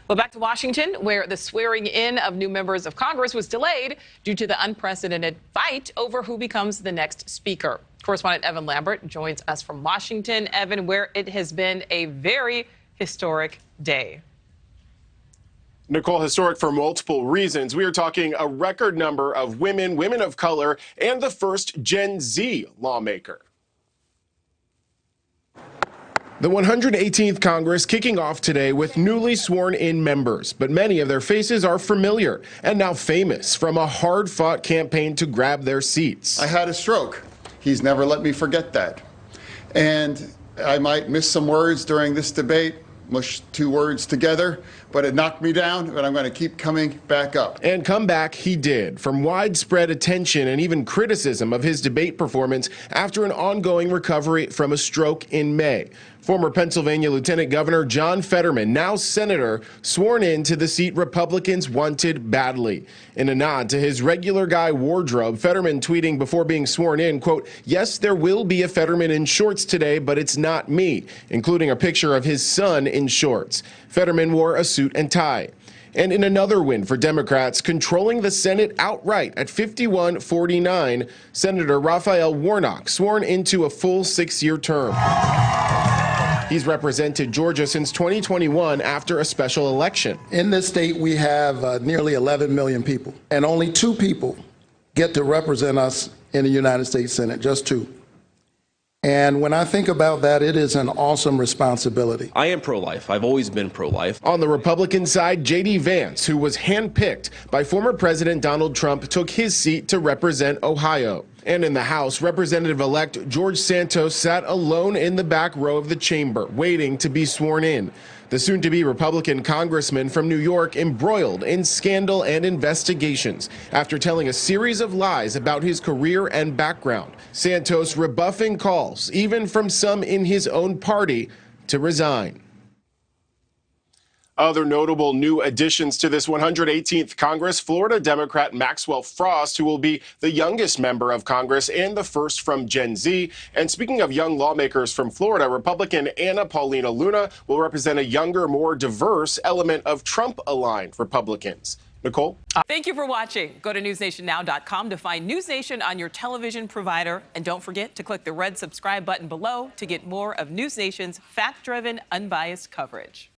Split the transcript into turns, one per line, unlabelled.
Well, back to Washington, where the swearing in of new members of Congress was delayed due to the unprecedented fight over who becomes the next speaker. Correspondent Evan Lambert joins us from Washington. Evan, where it has been a very historic day.
Nichole, historic for multiple reasons. We are talking a record number of women, women of color, and the first Gen Z lawmaker. The 118th Congress kicking off today with newly sworn-in members, but many of their faces are familiar and now famous from a hard-fought campaign to grab their seats.
I had a stroke. He's never let me forget that. And I might miss some words during this debate, mush two words together, but it knocked me down, but I'm going to keep coming back up.
And come back he did, from widespread attention and even criticism of his debate performance after an ongoing recovery from a stroke in May. Former Pennsylvania Lieutenant Governor John Fetterman, now senator, sworn in to the seat Republicans wanted badly. In a nod to his regular guy wardrobe, Fetterman tweeting before being sworn in, quote, "Yes, there will be a Fetterman in shorts today, but it's not me," including a picture of his son in shorts. Fetterman wore a suit and tie. And in another win for Democrats, controlling the Senate outright at 51-49, Senator Raphael Warnock sworn into a full 6-year term. He's represented Georgia since 2021 after a special election.
In this state, we have nearly 11 million people, and only 2 people get to represent us in the United States Senate, just 2. And when I think about that, it is an awesome responsibility.
I am pro-life. I've always been pro-life.
On the Republican side, J.D. Vance, who was handpicked by former President Donald Trump, took his seat to represent Ohio. And in the House, Representative-elect George Santos sat alone in the back row of the chamber, waiting to be sworn in. The soon-to-be Republican congressman from New York embroiled in scandal and investigations after telling a series of lies about his career and background. Santos rebuffing calls, even from some in his own party, to resign. Other notable new additions to this 118th Congress, Florida Democrat Maxwell Frost, who will be the youngest member of Congress and the first from Gen Z. And speaking of young lawmakers from Florida, Republican Anna Paulina Luna will represent a younger, more diverse element of Trump-aligned Republicans. Nichole?
Thank you for watching. Go to newsnationnow.com to find NewsNation on your television provider. And don't forget to click the red subscribe button below to get more of NewsNation's fact-driven, unbiased coverage.